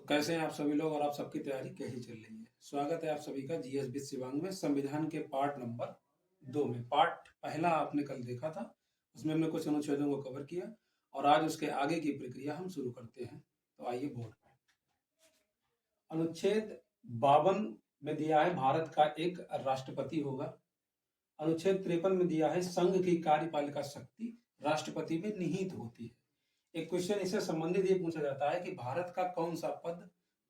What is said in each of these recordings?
कैसे हैं आप सभी लोग और आप सबकी तैयारी कैसी चल रही है? स्वागत है आप सभी का जीएस विद शिवांग में संविधान के पार्ट नंबर 2 में। पार्ट पहला आपने कल देखा था, उसमें हमने कुछ अनुच्छेदों को कवर किया और आज उसके आगे की प्रक्रिया हम शुरू करते हैं। तो आइए बोर्ड पे। अनुच्छेद 52 में दिया है भारत का एक राष्ट्रपति होगा। अनुच्छेद 53 में दिया है संघ की कार्यपालिका शक्ति राष्ट्रपति में निहित होती है। एक क्वेश्चन इससे संबंधित ये पूछा जाता है कि भारत का कौन सा पद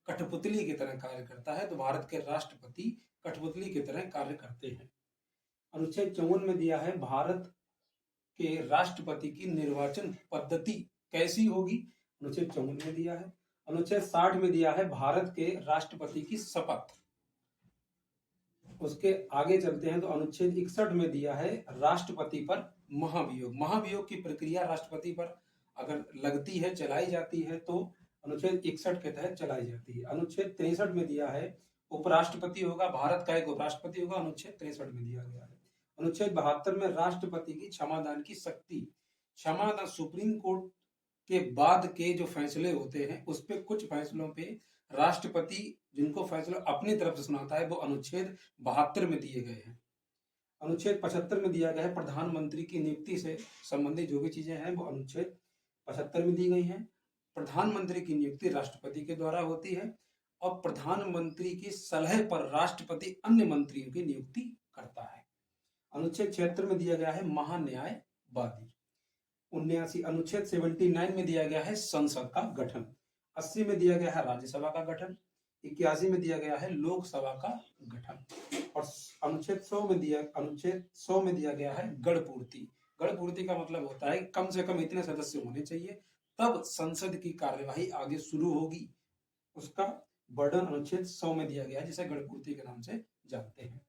कठपुतली की तरह कार्य करता है? तो भारत के राष्ट्रपति कठपुतली की तरह कार्य करते हैं। अनुच्छेद 54 में दिया है भारत के राष्ट्रपति की निर्वाचन पद्धति कैसी होगी? अनुच्छेद 54 में दिया है। अनुच्छेद 60 में दिया है भारत के राष्ट्रपति की शपथ। उसके आगे चलते हैं तो अनुच्छेद 61 में दिया है राष्ट्रपति पर महाभियोग। महाभियोग की प्रक्रिया राष्ट्रपति पर अगर लगती है, चलाई जाती है तो अनुच्छेद 61 के तहत चलाई जाती है। अनुच्छेद 63 में दिया है उपराष्ट्रपति होगा, भारत का एक उपराष्ट्रपति होगा, अनुच्छेद 63 में दिया गया है। अनुच्छेद 72 में राष्ट्रपति की क्षमादान की शक्ति, क्षमादान सुप्रीम कोर्ट के बाद के जो फैसले होते हैं उस पे कुछ फैसलों पे राष्ट्रपति जिनको फैसला अपनी तरफ से सुनाता है वो अनुच्छेद 72 में दिए गए हैं। अनुच्छेद 75 में दिया गया है प्रधानमंत्री की नियुक्ति से संबंधित जो भी चीजें हैं वो अनुच्छेद 75 में दी गई हैं। प्रधानमंत्री की नियुक्ति राष्ट्रपति के द्वारा होती है और प्रधानमंत्री की सलाह पर राष्ट्रपति अन्य मंत्रियों की नियुक्ति करता है। अनुच्छेद 76 में दिया गया है महान्यायवादी। 79 अनुच्छेद 79 में दिया गया है संसद का गठन। 80 में दिया गया है राज्यसभा का गठन। 81 में दिया गया है लोकसभा का गठन और अनुच्छेद 100 में दिया गया है गणपूर्ति। गणपूर्ति का मतलब होता है कम से कम इतने सदस्य होने चाहिए तब संसद की कार्यवाही आगे शुरू होगी। उसका वर्णन अनुच्छेद 100 में दिया गया है जिसे गणपूर्ति के नाम से जानते हैं।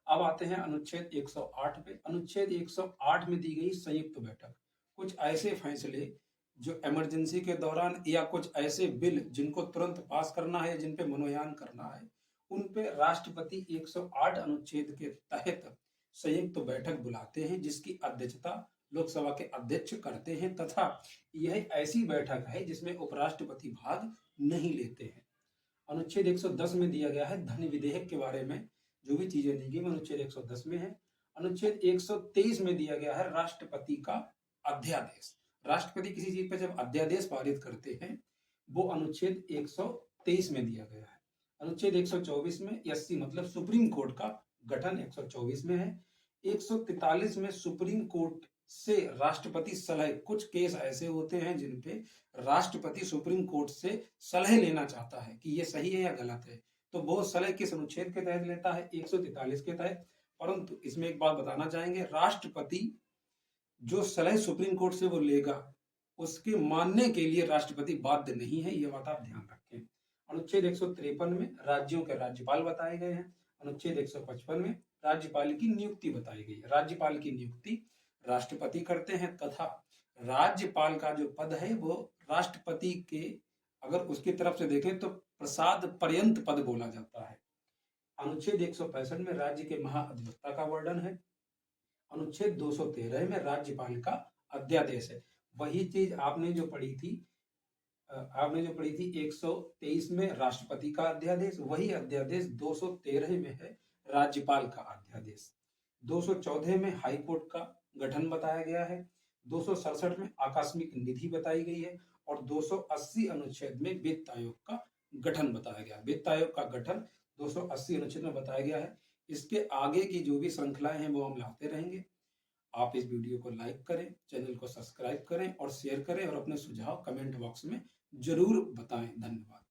अब आते हैं अनुच्छेद 108 पे। अनुच्छेद 108 में दी गई संयुक्त बैठक। कुछ ऐसे फैसले जो इमरजेंसी के दौरान या कुछ ऐसे बिल जिनको तुरंत पास करना है, जिन पे मनोनयन करना है, उन पे राष्ट्रपति 108 अनुच्छेद के तहत संयुक्त बैठक बुलाते हैं जिसकी अध्यक्षता लोकसभा के अध्यक्ष करते हैं तथा यह ऐसी बैठक है जिसमें उपराष्ट्रपति भाग नहीं लेते हैं। अनुच्छेद 110 में दिया गया है धन विधेयक के बारे में जो भी चीजें दी गई अनुच्छेद 110 में है। अनुच्छेद 123 में दिया गया है राष्ट्रपति का अध्यादेश। राष्ट्रपति किसी चीज पर जब अध्यादेश पारित करते हैं वो अनुच्छेद 123 में दिया गया है। अनुच्छेद 124 में एससी मतलब सुप्रीम कोर्ट का गठन 124 में है। 143 में सुप्रीम कोर्ट से राष्ट्रपति सलाह, कुछ केस ऐसे होते हैं जिन पे राष्ट्रपति सुप्रीम कोर्ट से सलाह लेना चाहता है कि ये सही है या गलत है, तो वो सलाह किस अनुच्छेद के तहत लेता है? 143 के तहत। परंतु इसमें एक बात बताना चाहेंगे, राष्ट्रपति जो सलाह सुप्रीम कोर्ट से वो लेगा उसके मानने के लिए राष्ट्रपति बाध्य नहीं है, ये बात आप ध्यान रखें। अनुच्छेद 153 में राज्यों के राज्यपाल बताए गए हैं। अनुच्छेद 155 में राज्यपाल की नियुक्ति बताई गई है। राज्यपाल की नियुक्ति राष्ट्रपति करते हैं तथा राज्यपाल का जो पद है वो राष्ट्रपति के, अगर उसकी तरफ से देखें तो प्रसाद पर्यंत पद बोला जाता है। अनुच्छेद 165 में राज्य के महाअधिवक्ता का वर्णन है। अनुच्छेद 213 में राज्यपाल का अध्यादेश है। वही चीज आपने जो पढ़ी थी 123 में राष्ट्रपति का अध्यादेश, वही अध्यादेश 213 में है राज्यपाल का अध्यादेश। 214 में हाईकोर्ट का गठन बताया गया है। 267 में आकस्मिक निधि बताई गई है और 280 अनुच्छेद में वित्त आयोग का गठन बताया गया। वित्त आयोग का गठन 280 अनुच्छेद में बताया गया है। इसके आगे की जो भी श्रृंखलाएं हैं वो हम लाते रहेंगे। आप इस वीडियो को लाइक करें, चैनल को सब्सक्राइब करें और शेयर करें और अपने सुझाव कमेंट बॉक्स में जरूर बताएं। धन्यवाद।